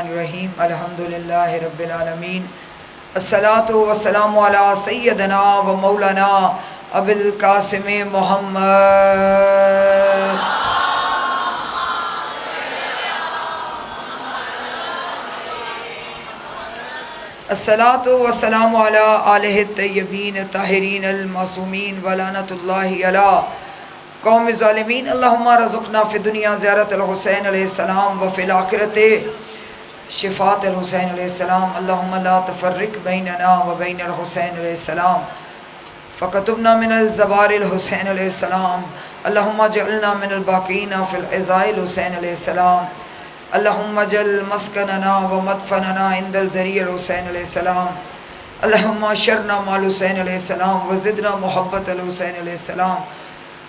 الرحیم الحمدللہ رب العالمین الصلاۃ والسلام علی سیدنا و مولانا ابو القاسم محمد الصلاۃ والسلام علی آلہ الطیبین الطاہرین المعصومین ولعنۃ اللہ علی قوم الظالمین اللہم رزقنا فی الدنیا زیارت الحسین علیہ السلام وفی الآخرۃ شفاعت الحسین علیہ السلام اللہم لا تفرق بیننا و بین الحسین علیہ السلام فکتبنا من الزوار الحسین علیہ السلام اللہم اجعلنا من الباقین فی العزاء الحسین علیہ السلام اللہم اجعل مسکننا و مدفننا عند الذریع الحسین علیہ السلام اللہم اشرنا مع الحسین علیہ السلام وزدنا محبت الحسین علیہ السلام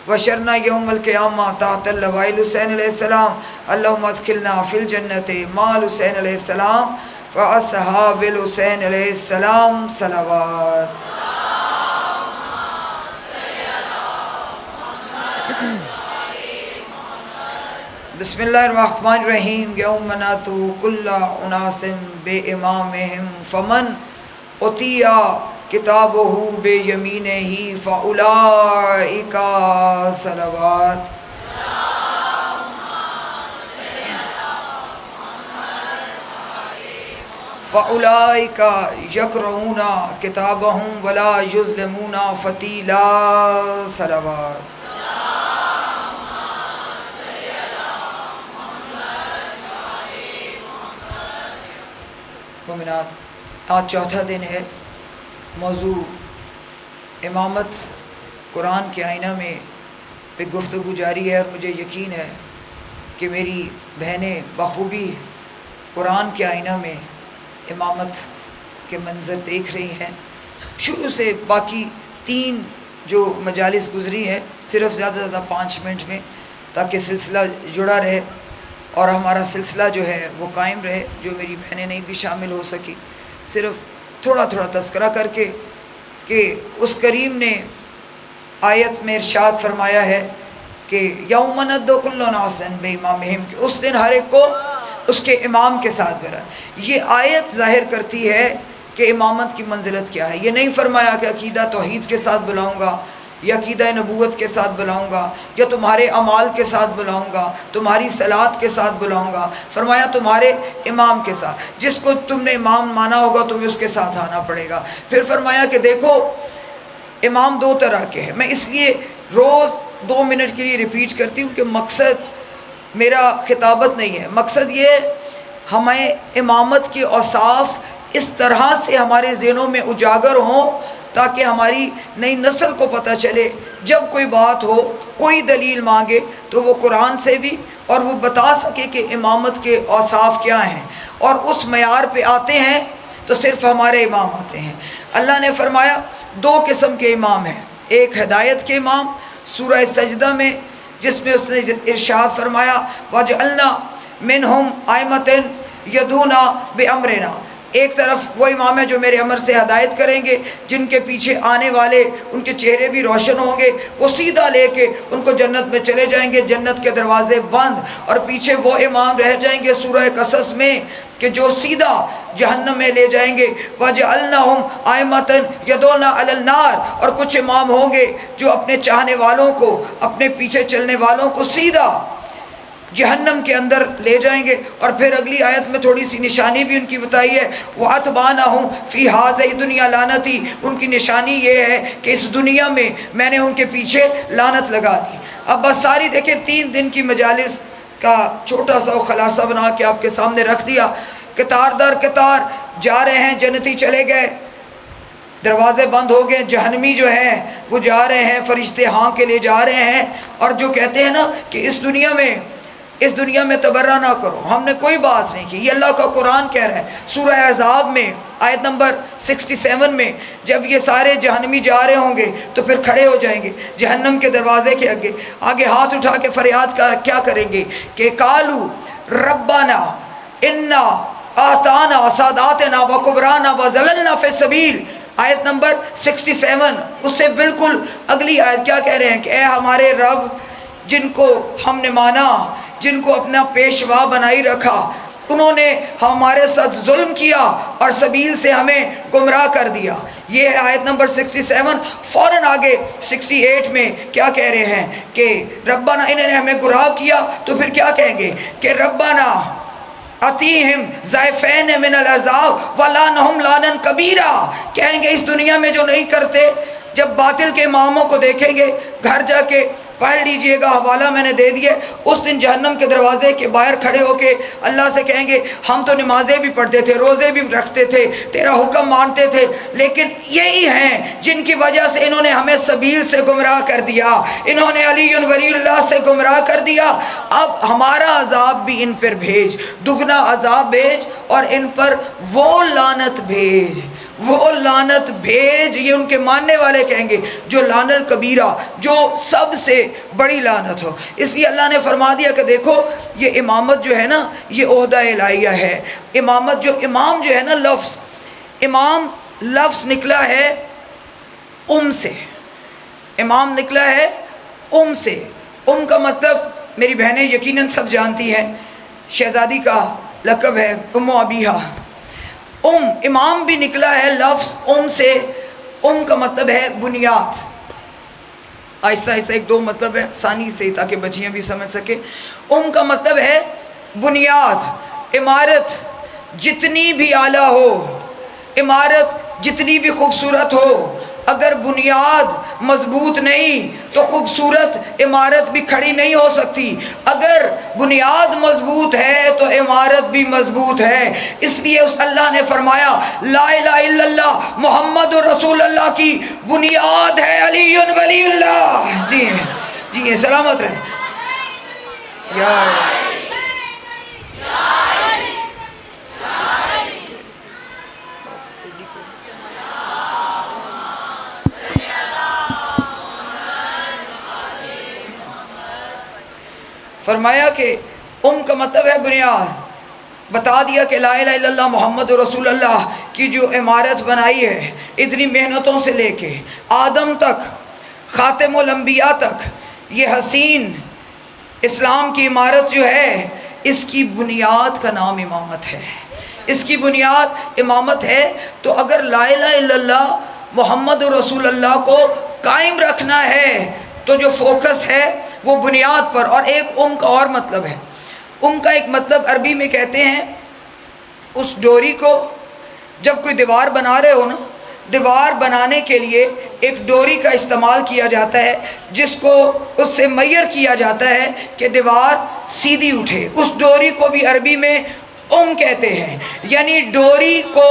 وشرنا یوم القیامہ تحت اللواء الحسین علیہ السلام اللہم ادخلنا فی الجنت مع الحسین علیہ السلام واصحاب الحسین علیہ السلام صلوات. بسم اللہ الرحمن الرحیم. یوم ناتو کل اناس بامامہم فمن اوتیٰ کتابہ بیمینہ فاولئک صلوات. فاولئک یقرؤون کتابہم ولا یظلمون فتیلا صلوات. مومنات، آج چوتھا دن ہے. موضوع امامت قرآن کے آئینہ میں پہ گفتگو جاری ہے، اور مجھے یقین ہے کہ میری بہنیں بخوبی قرآن کے آئینہ میں امامت کے منظر دیکھ رہی ہیں. شروع سے باقی 3 جو مجالس گزری ہیں صرف زیادہ سے زیادہ 5 منٹ میں، تاکہ سلسلہ جڑا رہے اور ہمارا سلسلہ جو ہے وہ قائم رہے. جو میری بہنیں نہیں بھی شامل ہو سکی، صرف تھوڑا تھوڑا تذکرہ کر کے کہ اس کریم نے آیت میں ارشاد فرمایا ہے کہ یوم ندعو کل اناس بامامہم، کہ اس دن ہر ایک کو اس کے امام کے ساتھ برا. یہ آیت ظاہر کرتی ہے کہ امامت کی منزلت کیا ہے. یہ نہیں فرمایا کہ عقیدہ توحید کے ساتھ بلاؤں گا، یا عقیدہ نبوت کے ساتھ بلاؤں گا، یا تمہارے اعمال کے ساتھ بلاؤں گا، تمہاری صلات کے ساتھ بلاؤں گا. فرمایا تمہارے امام کے ساتھ، جس کو تم نے امام مانا ہوگا تمہیں اس کے ساتھ آنا پڑے گا. پھر فرمایا کہ دیکھو امام 2 طرح کے ہیں. میں اس لیے روز 2 منٹ کے لیے ریپیٹ کرتی ہوں کہ مقصد میرا خطابت نہیں ہے. مقصد یہ ہمیں امامت کے اوصاف اس طرح سے ہمارے ذہنوں میں اجاگر ہوں تاکہ ہماری نئی نسل کو پتہ چلے جب کوئی بات ہو، کوئی دلیل مانگے تو وہ قرآن سے بھی، اور وہ بتا سکے کہ امامت کے اوصاف کیا ہیں. اور اس معیار پہ آتے ہیں تو صرف ہمارے امام آتے ہیں. اللہ نے فرمایا 2 قسم کے امام ہیں. ایک ہدایت کے امام سورہ سجدہ میں، جس میں اس نے ارشاد فرمایا وَجَعَلْنَا مِنْهُمْ أَئِمَّةً يَهْدُونَ بِأَمْرِنَا. ایک طرف وہ امام ہے جو میرے امر سے ہدایت کریں گے، جن کے پیچھے آنے والے ان کے چہرے بھی روشن ہوں گے، وہ سیدھا لے کے ان کو جنت میں چلے جائیں گے، جنت کے دروازے بند. اور پیچھے وہ امام رہ جائیں گے سورہ قصص میں کہ جو سیدھا جہنم میں لے جائیں گے. وَجَعَلْنَاهُمْ أَئِمَّةً يَدْعُونَ عَلَى النَّارِ. اور کچھ امام ہوں گے جو اپنے چاہنے والوں کو، اپنے پیچھے چلنے والوں کو سیدھا جہنم کے اندر لے جائیں گے. اور پھر اگلی آیت میں تھوڑی سی نشانی بھی ان کی بتائی ہے وَأَتْبَعْنَاهُمْ فِي هَٰذِهِ الدُّنْيَا لَعْنَتِي. ان کی نشانی یہ ہے کہ اس دنیا میں نے ان کے پیچھے لعنت لگا دی. اب بس ساری دیکھیں 3 دن کی مجالس کا چھوٹا سا خلاصہ بنا کے آپ کے سامنے رکھ دیا. قطار در قطار جا رہے ہیں، جنتی چلے گئے، دروازے بند ہو گئے. جہنمی جو ہیں وہ جا رہے ہیں، فرشتے ہاں کے لے جا رہے ہیں. اور جو کہتے ہیں نا کہ اس دنیا میں تبرہ نہ کرو، ہم نے کوئی بات نہیں کی. یہ اللہ کا قرآن کہہ رہا ہے سورہ احزاب میں آیت نمبر 67 میں. جب یہ سارے جہنمی جا رہے ہوں گے تو پھر کھڑے ہو جائیں گے جہنم کے دروازے کے آگے ہاتھ اٹھا کے فریاد کیا کریں گے کہ قالو ربنا انا آتانا ساداتنا وکبرانا وزللنا فی السبیل. آیت نمبر 67. اس سے بالکل اگلی آیت کیا کہہ رہے ہیں کہ اے ہمارے رب، جن کو ہم نے مانا، جن کو اپنا پیشوا بنائی رکھا، انہوں نے ہمارے ساتھ ظلم کیا اور سبیل سے ہمیں گمراہ کر دیا. یہ ہے آیت نمبر 67. فوراً آگے 68 میں کیا کہہ رہے ہیں کہ ربنا، انہوں نے ہمیں گمراہ کیا تو پھر کیا کہیں گے کہ ربنا اتیہم ضعفین من العذاب ولعنہم لعنا کبیرا. کہیں گے اس دنیا میں جو نہیں کرتے، جب باطل کے اماموں کو دیکھیں گے، گھر جا کے پڑھ لیجئے گا، حوالہ میں نے دے دیے، اس دن جہنم کے دروازے کے باہر کھڑے ہو کے اللہ سے کہیں گے ہم تو نمازیں بھی پڑھتے تھے، روزے بھی رکھتے تھے، تیرا حکم مانتے تھے، لیکن یہی ہیں جن کی وجہ سے انہوں نے ہمیں سبیل سے گمراہ کر دیا، انہوں نے علی ولی اللہ سے گمراہ کر دیا. اب ہمارا عذاب بھی ان پر بھیج، دگنا عذاب بھیج، اور ان پر وہ لعنت بھیج، وہ لعنت بھیج. یہ ان کے ماننے والے کہیں گے جو لعنت کبیرہ، جو سب سے بڑی لعنت ہو. اس لیے اللہ نے فرما دیا کہ دیکھو یہ امامت جو ہے نا، یہ عہدہ الہیہ ہے. امامت جو امام جو ہے نا، لفظ امام لفظ نکلا ہے سے، امام نکلا ہے سے. کا مطلب میری بہنیں یقیناً سب جانتی ہیں، شہزادی کا لقب ہے ابیہا. امام بھی نکلا ہے لفظ سے. کا مطلب ہے بنیاد. آہستہ آہستہ ایک دو مطلب ہے آسانی سے تاکہ بچیاں بھی سمجھ سکے. کا مطلب ہے بنیاد. عمارت جتنی بھی اعلیٰ ہو، عمارت جتنی بھی خوبصورت ہو، اگر بنیاد مضبوط نہیں تو خوبصورت عمارت بھی کھڑی نہیں ہو سکتی. اگر بنیاد مضبوط ہے تو عمارت بھی مضبوط ہے. اس لیے اس اللہ نے فرمایا لا الہ الا اللہ محمد رسول اللہ کی بنیاد ہے علی ولی اللہ. جی ہیں، جی ہیں، سلامت رہیں. یا فرمایا کہ کا مطلب ہے بنیاد. بتا دیا کہ لا الہ الا اللہ محمد رسول اللہ کی جو عمارت بنائی ہے، اتنی محنتوں سے لے کے آدم تک، خاتم الانبیاء تک، یہ حسین اسلام کی عمارت جو ہے، اس کی بنیاد کا نام امامت ہے. اس کی بنیاد امامت ہے. تو اگر لا الہ الا اللہ محمد رسول اللہ کو قائم رکھنا ہے تو جو فوکس ہے وہ بنیاد پر. اور ایک کا اور مطلب ہے. کا ایک مطلب عربی میں کہتے ہیں اس ڈوری کو، جب کوئی دیوار بنا رہے ہو نا، دیوار بنانے کے لیے ایک ڈوری کا استعمال کیا جاتا ہے جس کو اس سے میئر کیا جاتا ہے کہ دیوار سیدھی اٹھے. اس ڈوری کو بھی عربی میں کہتے ہیں، یعنی ڈوری کو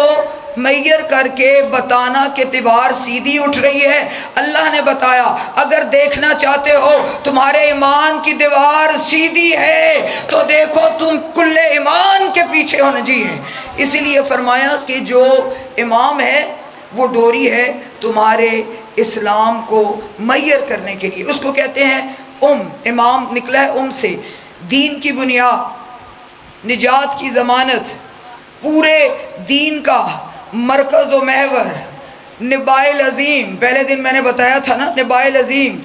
میئر کر کے بتانا کہ دیوار سیدھی اٹھ رہی ہے. اللہ نے بتایا اگر دیکھنا چاہتے ہو تمہارے ایمان کی دیوار سیدھی ہے تو دیکھو تم کل ایمان کے پیچھے ہونا. جی ہے، اسی لیے فرمایا کہ جو امام ہے وہ ڈوری ہے تمہارے اسلام کو میئر کرنے کے لیے. اس کو کہتے ہیں امام نکلا ہے سے. دین کی بنیاد، نجات کی ضمانت، پورے دین کا مرکز و محور، نبائل عظیم. پہلے دن میں نے بتایا تھا نا نبائل عظیم،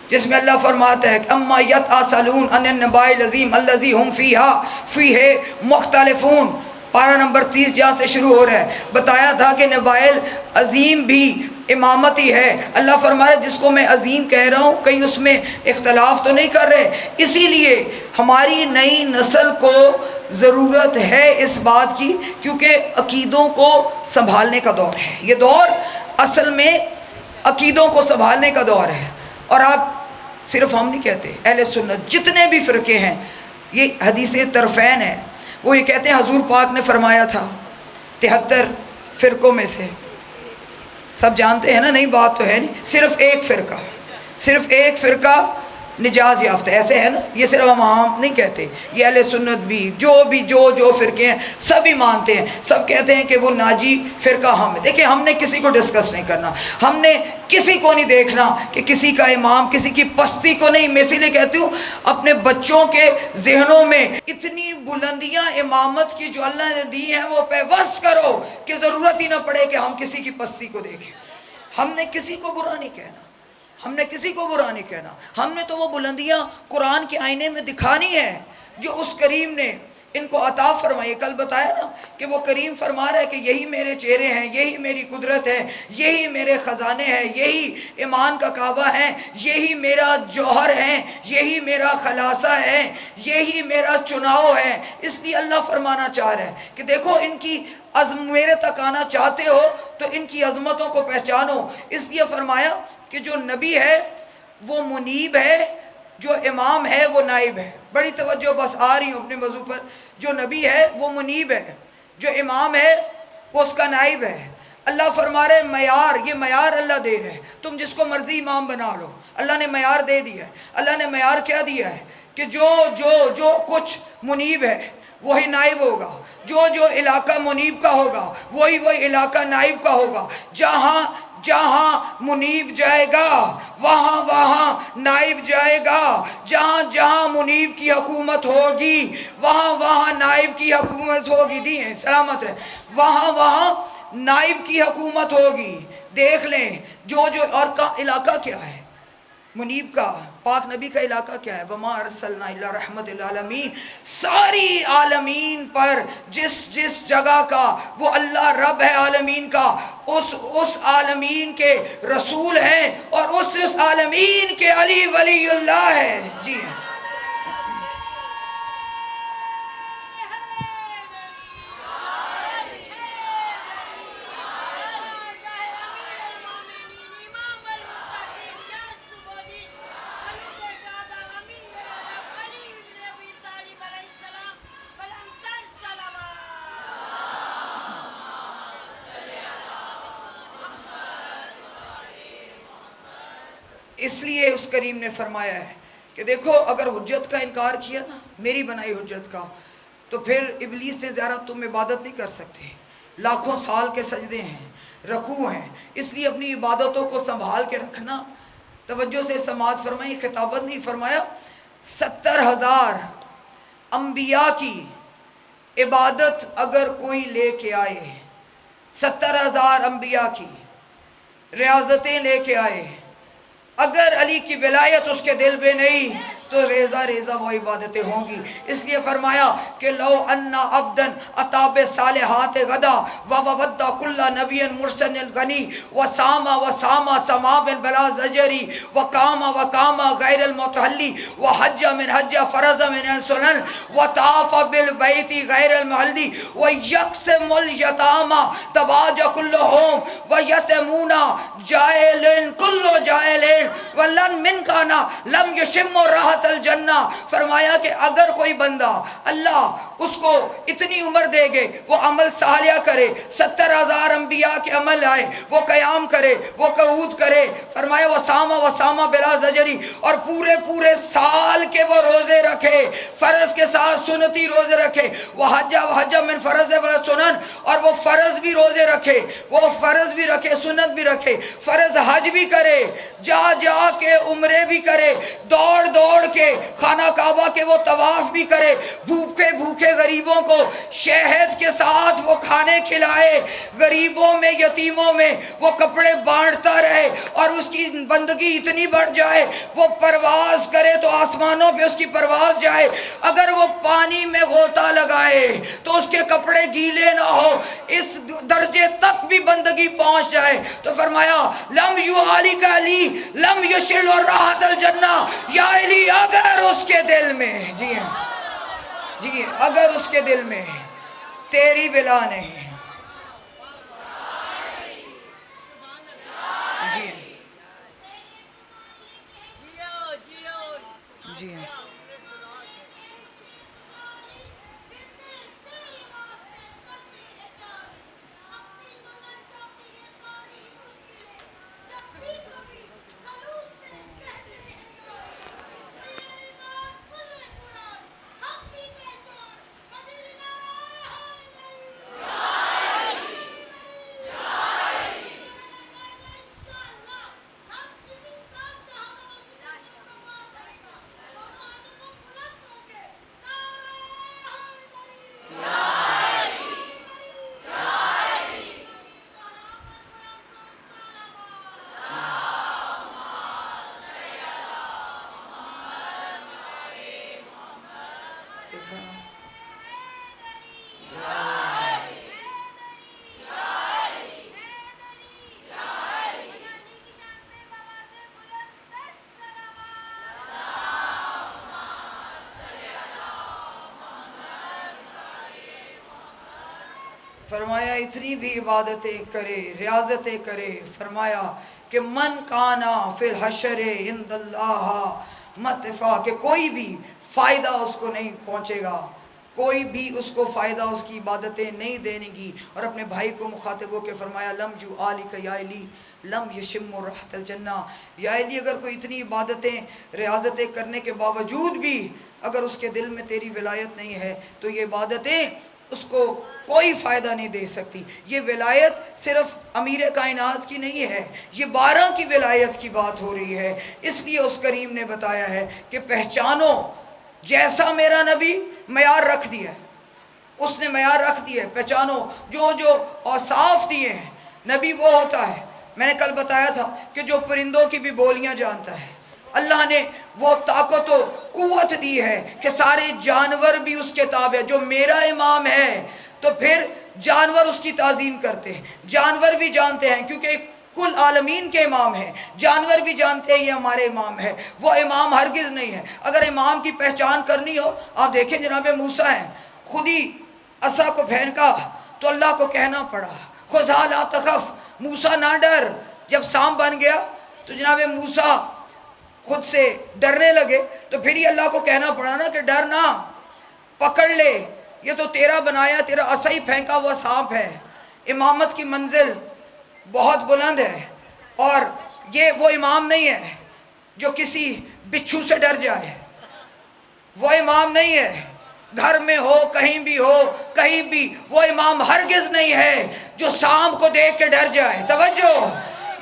جس میں اللہ فرماتا ہے اما یتساءلون عن النبائل عظیم الذی ہم فیہ مختلفون. پارہ نمبر 30 جہاں سے شروع ہو رہا ہے. بتایا تھا کہ نبائل عظیم بھی امامت ہی ہے. اللہ فرمایا جس کو میں عظیم کہہ رہا ہوں کہیں اس میں اختلاف تو نہیں کر رہے. اسی لیے ہماری نئی نسل کو ضرورت ہے اس بات کی، کیونکہ عقیدوں کو سنبھالنے کا دور ہے. یہ دور اصل میں عقیدوں کو سنبھالنے کا دور ہے. اور آپ صرف ہم نہیں کہتے، اہل سنت جتنے بھی فرقے ہیں، یہ حدیث طرفین ہے. وہ یہ کہتے ہیں حضور پاک نے فرمایا تھا 73 فرقوں میں سے، سب جانتے ہیں نا، نئی بات تو ہے نہیں، صرف ایک فرقہ نجات یافتہ. ایسے ہے نا، یہ صرف ہم عام نہیں کہتے، یہ اہل سنت بھی جو فرقے ہیں سبھی مانتے ہیں. سب کہتے ہیں کہ وہ ناجی فرقہ ہم ہے. دیکھیں ہم نے کسی کو ڈسکس نہیں کرنا، ہم نے کسی کو نہیں دیکھنا کہ کسی کا امام، کسی کی پستی کو نہیں. میں اسی لیے کہتی ہوں اپنے بچوں کے ذہنوں میں اتنی بلندیاں امامت کی جو اللہ نے دی ہیں وہ پیوست کرو کہ ضرورت ہی نہ پڑے کہ ہم کسی کی پستی کو دیکھیں. ہم نے کسی کو برا نہیں کہنا، ہم نے تو وہ بلندیاں قرآن کے آئینے میں دکھانی ہے جو اس کریم نے ان کو عطا فرمائیے. کل بتایا نا کہ وہ کریم فرما رہا ہے کہ یہی میرے چہرے ہیں، یہی میری قدرت ہے، یہی میرے خزانے ہیں، یہی ایمان کا کعبہ ہے، یہی میرا جوہر ہے، یہی میرا خلاصہ ہے، یہی میرا چناؤ ہے. اس لیے اللہ فرمانا چاہ رہا ہے کہ دیکھو ان کی میرے تک آنا چاہتے ہو تو ان کی عظمتوں کو پہچانو. اس لیے فرمایا کہ جو نبی ہے وہ منیب ہے، جو امام ہے وہ نائب ہے. بڑی توجہ بس آ رہی ہوں اپنے موضوع پر. جو نبی ہے وہ منیب ہے، جو امام ہے وہ اس کا نائب ہے. اللہ فرما رہے معیار، یہ معیار اللہ دے رہے. تم جس کو مرضی امام بنا لو، اللہ نے معیار دے دیا ہے. اللہ نے معیار کیا دیا ہے کہ جو کچھ منیب ہے وہی نائب ہوگا، جو علاقہ منیب کا ہوگا وہی علاقہ نائب کا ہوگا. جہاں منیب جائے گا وہاں نائب جائے گا. جہاں منیب کی حکومت ہوگی وہاں نائب کی حکومت ہوگی. دی ہیں سلامت رہے. وہاں نائب کی حکومت ہوگی. دیکھ لیں جو اور کا علاقہ کیا ہے منیب کا، پاک نبی کا علاقہ کیا ہے؟ وَمَا أَرْسَلْنَا إِلَّا رَحْمَةً لِلْعَالَمِينَ. ساری عالمین پر جس جگہ کا وہ اللہ رب ہے عالمین کا، اس عالمین کے رسول ہیں اور اس عالمین کے علی ولی اللہ ہے. جی اس لیے اس کریم نے فرمایا ہے کہ دیکھو اگر حجت کا انکار کیا نا، میری بنائی حجت کا، تو پھر ابلیس سے زیادہ تم عبادت نہیں کر سکتے. لاکھوں سال کے سجدے ہیں، رکوع ہیں. اس لیے اپنی عبادتوں کو سنبھال کے رکھنا. توجہ سے سماعت فرمائی، خطابت نہیں فرمایا. 70,000 انبیاء کی عبادت اگر کوئی لے کے آئے، 70,000 انبیاء کی ریاضتیں لے کے آئے، اگر علی کی ولایت اس کے دل میں نہیں تو ریزہ وہ عبادتیں ہوں گی. اس لیے فرمایا کہ لو انا عبدن اتاب صالحات غدا وودع کل نبی مرسل غنی وساما سما بن بلا زجری وقام غیر المتحلی وحج من حج فرض من السنن وطاف بالبیت غیر المحلی ویقسم الیتاما تباج کلہم ویتمون جائلن کل جائلن ولن من کانا لم یشم راحت الجنہ. فرمایا کہ اگر کوئی بندہ اللہ اس کو اتنی عمر دے گے وہ عمل صالحہ کرے، 70,000 انبیاء کے عمل آئے، وہ قیام کرے، وہ قعود کرے. فرمایا وسامہ بلا زجری، اور پورے سال کے وہ روزے رکھے، فرض کے ساتھ سنتی روزے رکھے. وحج من فرض ولا سنن، اور وہ فرض بھی روزے رکھے، وہ فرض بھی رکھے، سنت بھی رکھے. فرض حج بھی کرے، جا کے عمرے بھی کرے، دوڑ کے خانہ کعبہ کے وہ طواف بھی کرے، بھوکے غریبوں کو شہد کے ساتھ وہ کھانے کھلائے، غریبوں میں یتیموں میں وہ کپڑے بانٹتا رہے، اور اس کی بندگی اتنی بڑھ جائے وہ پرواز کرے تو آسمانوں پہ اس کی پرواز جائے. اگر وہ پانی میں غوطہ لگائے تو اس کے کپڑے گیلے نہ ہو، اس درجے تک بھی بندگی پہنچ جائے. تو فرمایا لم یعالی کا علی لم یشل راحت الجنہ. یا علی اگر اس کے دل میں، جی اگر اس کے دل میں تیری بلا نہیں، جی فرمایا اتنی بھی عبادتیں کرے، ریاضتیں کرے، فرمایا کہ من کانا فی الحشر عند اللہ متفا، کہ کوئی بھی فائدہ اس کو نہیں پہنچے گا، کوئی بھی اس کو فائدہ اس کی عبادتیں نہیں دینے گی. اور اپنے بھائی کو مخاطب ہو کے فرمایا لم جو آلک یا علی لم یشم رحت الجنہ، یا علی اگر کوئی اتنی عبادتیں ریاضتیں کرنے کے باوجود بھی اگر اس کے دل میں تیری ولایت نہیں ہے تو یہ عبادتیں اس کو کوئی فائدہ نہیں دے سکتی. یہ ولایت صرف امیر کائنات کی نہیں ہے، یہ 12 کی ولایت کی بات ہو رہی ہے. اس لیے اس کریم نے بتایا ہے کہ پہچانو جیسا میرا نبی معیار رکھ دیا ہے، اس نے معیار رکھ دیا ہے، پہچانو جو جو اوصاف دیے ہیں. نبی وہ ہوتا ہے، میں نے کل بتایا تھا کہ جو پرندوں کی بھی بولیاں جانتا ہے. اللہ نے وہ طاقت و قوت دی ہے کہ سارے جانور بھی اس کے تابع. جو میرا امام ہے تو پھر جانور اس کی تعظیم کرتے ہیں، جانور بھی جانتے ہیں کیونکہ کل عالمین کے امام ہیں، جانور بھی جانتے ہیں یہ ہمارے امام ہے. وہ امام ہرگز نہیں ہے. اگر امام کی پہچان کرنی ہو، آپ دیکھیں جناب موسیٰ ہیں، خود ہی عصا کو پھینکا تو اللہ کو کہنا پڑا خذھا لا تخف، موسیٰ نہ ڈر. جب سانپ بن گیا تو جناب موسیٰ خود سے ڈرنے لگے تو پھر ہی اللہ کو کہنا پڑا نا کہ ڈر نہ، پکڑ لے، یہ تو تیرا بنایا، تیرا عصا ہی پھینکا ہوا سانپ ہے. امامت کی منزل بہت بلند ہے، اور یہ وہ امام نہیں ہے جو کسی بچھو سے ڈر جائے، وہ امام نہیں ہے گھر میں ہو کہیں بھی ہو کہیں بھی، وہ امام ہرگز نہیں ہے جو سانپ کو دیکھ کے ڈر جائے. توجہ،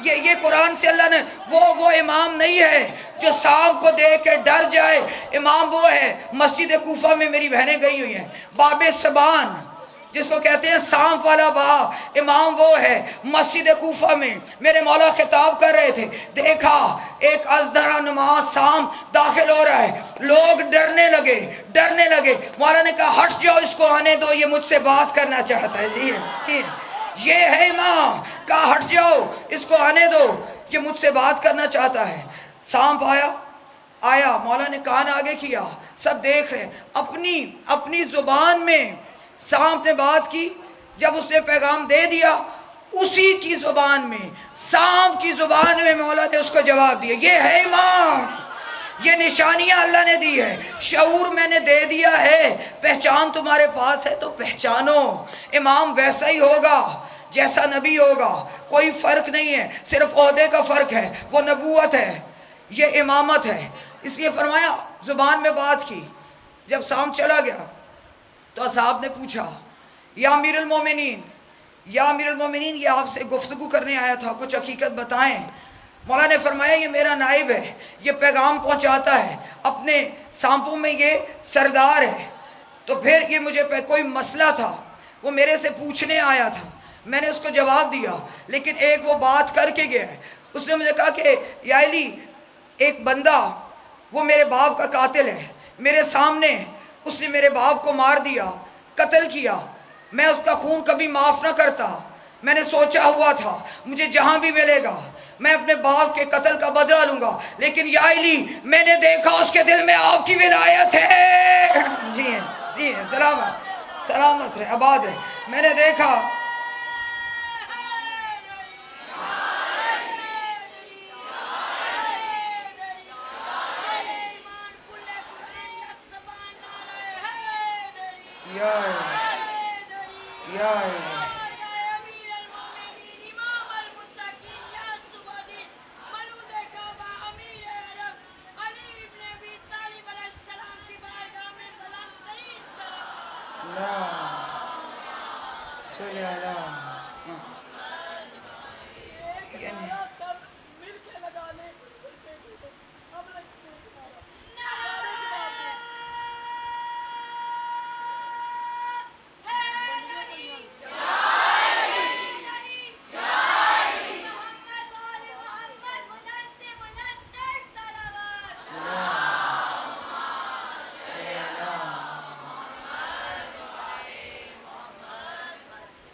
یہ قرآن سے اللہ نے وہ امام نہیں ہے جو سانپ کو دیکھ کے ڈر جائے. امام وہ ہے، مسجد کوفہ میں میری بہنیں گئی ہوئی ہیں، باب سبان جس کو کہتے ہیں سانپ والا باب، امام وہ ہے. مسجد کوفہ میں میرے مولا خطاب کر رہے تھے، دیکھا ایک ازدہا نماز سانپ داخل ہو رہا ہے، لوگ ڈرنے لگے. مولا نے کہا ہٹ جاؤ، اس کو آنے دو، یہ مجھ سے بات کرنا چاہتا ہے. جی جی، یہ ہے امام. کہا ہٹ جاؤ، اس کو آنے دو، یہ مجھ سے بات کرنا چاہتا ہے. سانپ آیا، مولا نے کان آگے کیا، سب دیکھ رہے ہیں. اپنی زبان میں سانپ نے بات کی. جب اس نے پیغام دے دیا، اسی کی زبان میں، سانپ کی زبان میں مولا نے اس کو جواب دیا. یہ ہے امام. یہ نشانیاں اللہ نے دی ہے، شعور میں نے دے دیا ہے. پہچان تمہارے پاس ہے تو پہچانو. امام ویسا ہی ہوگا جیسا نبی ہوگا، کوئی فرق نہیں ہے، صرف عہدے کا فرق ہے. وہ نبوت ہے، یہ امامت ہے. اس لیے فرمایا زبان میں بات کی. جب سانپ چلا گیا تو اصحاب نے پوچھا یا امیر المومنین، یہ آپ سے گفتگو کرنے آیا تھا، کچھ حقیقت بتائیں. مولا نے فرمایا یہ میرا نائب ہے، یہ پیغام پہنچاتا ہے، اپنے سانپوں میں یہ سردار ہے. تو پھر یہ مجھے کوئی مسئلہ تھا، وہ میرے سے پوچھنے آیا تھا، میں نے اس کو جواب دیا، لیکن ایک وہ بات کر کے گیا ہے. اس نے مجھے کہا کہ یا علی، ایک بندہ وہ میرے باپ کا قاتل ہے، میرے سامنے اس نے میرے باپ کو مار دیا، قتل کیا. میں اس کا خون کبھی معاف نہ کرتا. میں نے سوچا ہوا تھا مجھے جہاں بھی ملے گا میں اپنے باپ کے قتل کا بدلہ لوں گا، لیکن یا علی میں نے دیکھا اس کے دل میں آپ کی ولایت ہے. جی ہیں، سلامت رہے، آباد رہے. میں نے دیکھا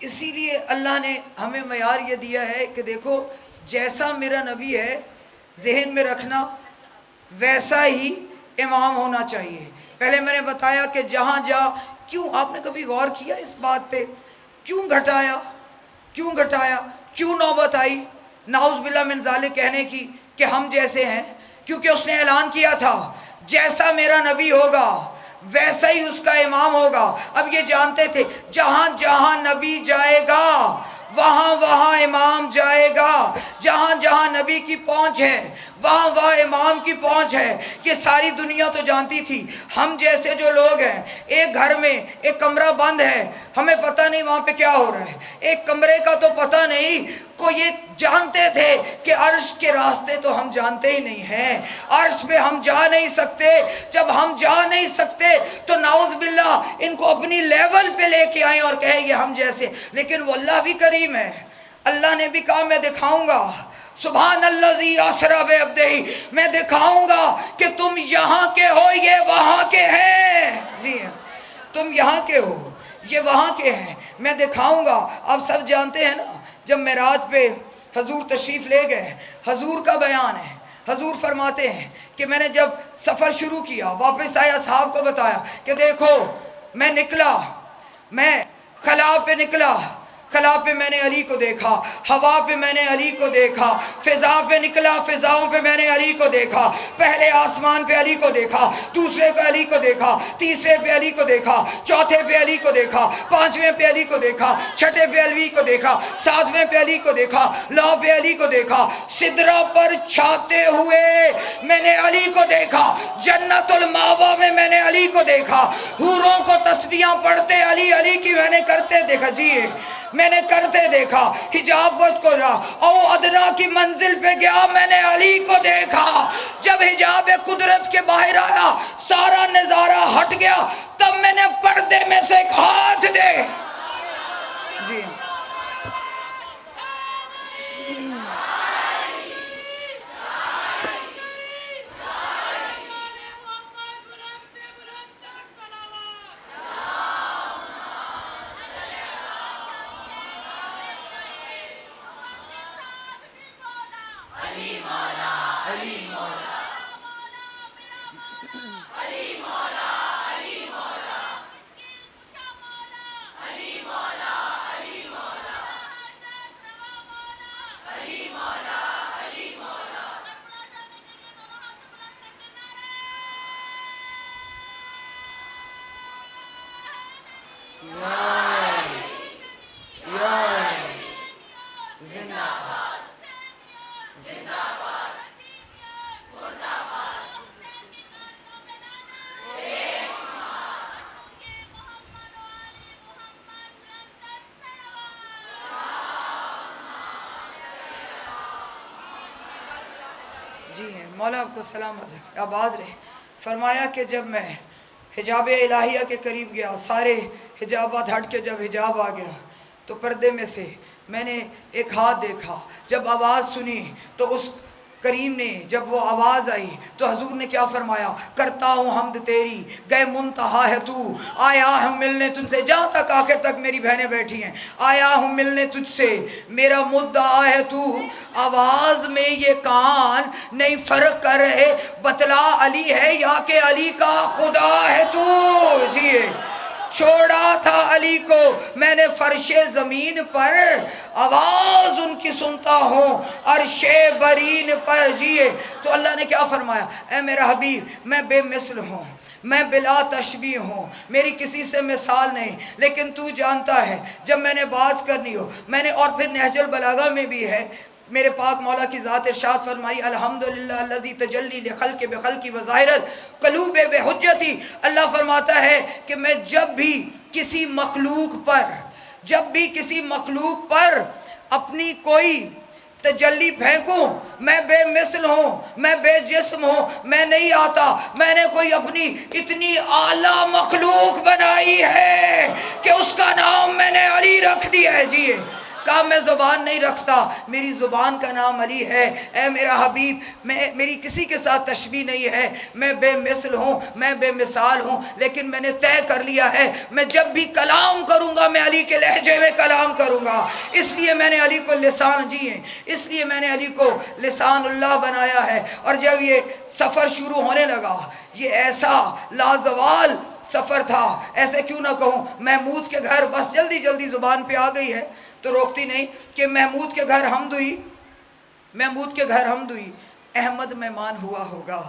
اسی لیے اللہ نے ہمیں معیار یہ دیا ہے کہ دیکھو جیسا میرا نبی ہے ذہن میں رکھنا، ویسا ہی امام ہونا چاہیے. پہلے میں نے بتایا کہ جہاں کیوں آپ نے کبھی غور کیا اس بات پہ کیوں گھٹایا؟ کیوں گھٹایا؟ کیوں نوبت آئی نعوذ باللہ من ذالک کہنے کی کہ ہم جیسے ہیں؟ کیونکہ اس نے اعلان کیا تھا جیسا میرا نبی ہوگا ویسا ہی اس کا امام ہوگا۔ اب یہ جانتے تھے جہاں جہاں نبی جائے گا وہاں وہاں امام جائے گا، جہاں جہاں نبی کی پہنچ ہے وہاں وہاں امام کی پہنچ ہے۔ یہ ساری دنیا تو جانتی تھی ہم جیسے جو لوگ ہیں، ایک گھر میں ایک کمرہ بند ہے، ہمیں پتہ نہیں وہاں پہ کیا ہو رہا ہے، ایک کمرے کا تو پتہ نہیں، کو یہ جانتے تھے کہ عرش کے راستے تو ہم جانتے ہی نہیں ہیں، عرش پہ ہم جا نہیں سکتے۔ جب ہم جا نہیں سکتے تو نعوذ باللہ ان کو اپنی لیول پہ لے کے آئیں اور کہیں گے ہم جیسے، لیکن وہ اللہ بھی کریم ہے۔ اللہ نے بھی کہا میں دکھاؤں گا، سبحان الذی اسری بعبدہ، میں دکھاؤں گا کہ تم یہاں کے ہو یہ وہاں کے ہیں۔ جی تم یہاں کے ہو یہ وہاں کے ہیں، میں دکھاؤں گا۔ آپ سب جانتے ہیں نا جب معراج پہ حضور تشریف لے گئے، حضور کا بیان ہے، حضور فرماتے ہیں کہ میں نے جب سفر شروع کیا واپس آیا اصحاب کو بتایا کہ دیکھو میں نکلا، میں خلا پہ نکلا، خلا پہ میں نے علی کو دیکھا، ہوا پہ میں نے علی کو دیکھا، فضا پہ نکلا، فضاؤں پہ میں نے علی کو دیکھا، پہلے آسمان پہ علی کو دیکھا، دوسرے پہ علی کو دیکھا، تیسرے پہ علی کو دیکھا، چوتھے پہ علی کو دیکھا، پانچویں پہ علی کو دیکھا، چھٹے پہ علی کو دیکھا، ساتویں پہ علی کو دیکھا، لو پہ علی کو دیکھا، سدرہ پر چھاتے ہوئے میں نے علی کو دیکھا، جنت الماوا میں نے علی کو دیکھا، حوروں کو تسبیحاں پڑھتے علی علی کی میں نے کرتے دیکھا۔ جی میں نے کرتے دیکھا، حجاب کو او ادنا کی منزل پہ گیا میں نے علی کو دیکھا، جب حجاب قدرت کے باہر آیا سارا نظارہ ہٹ گیا، تب میں نے پردے میں سے ایک ہاتھ دے۔ جی جی ہیں مولا آپ کو سلامت آباد رہے۔ فرمایا کہ جب میں حجاب الہیہ کے قریب گیا، سارے حجابات ہٹ کے جب حجاب آ گیا تو پردے میں سے میں نے ایک ہاتھ دیکھا، جب آواز سنی تو اس کریم نے جب وہ آواز آئی تو حضور نے کیا فرمایا، کرتا ہوں حمد تیری گئے منتہا ہے تو، آیا ہوں ملنے تجھ سے، جہاں تک آخر تک میری بہنیں بیٹھی ہیں، آیا ہوں ملنے تجھ سے میرا مدعا ہے تو، آواز میں یہ کان نہیں فرق کر رہے بتلا علی ہے یا کہ علی کا خدا ہے تو۔ جی چھوڑا تھا علی کو میں نے فرش زمین پر، آواز ان کی سنتا ہوں عرش برین پر۔ جیے تو اللہ نے کیا فرمایا، اے میرا حبیب میں بے مثل ہوں، میں بلا تشبیہ ہوں، میری کسی سے مثال نہیں، لیکن تو جانتا ہے جب میں نے بات کرنی ہو میں نے، اور پھر نہج البلاغہ میں بھی ہے میرے پاک مولا کی ذات ارشاد فرمائی، الحمدللہ الذی تجلی لخلق بخلقی وظاہرت قلوب بحجتی۔ اللہ فرماتا ہے کہ میں جب بھی کسی مخلوق پر اپنی کوئی تجلی پھینکوں، میں بے مثل ہوں، میں بے جسم ہوں، میں نہیں آتا، میں نے کوئی اپنی اتنی اعلیٰ مخلوق بنائی ہے کہ اس کا نام میں نے علی رکھ دیا ہے۔ جی کہا میں زبان نہیں رکھتا، میری زبان کا نام علی ہے۔ اے میرا حبیب میری کسی کے ساتھ تشبیہ نہیں ہے، میں بے مثل ہوں، میں بے مثال ہوں، لیکن میں نے طے کر لیا ہے میں جب بھی کلام کروں گا میں علی کے لہجے میں کلام کروں گا، اس لیے میں نے علی کو اس لیے میں نے علی کو لسان اللہ بنایا ہے۔ اور جب یہ سفر شروع ہونے لگا، یہ ایسا لازوال سفر تھا، ایسے کیوں نہ کہوں محمود کے گھر، بس جلدی جلدی زبان پہ آ گئی ہے تو روکتی نہیں، کہ محمود کے گھر حمد ہوئی، محمود کے گھر حمد ہوئی، احمد مہمان ہوا ہوگا،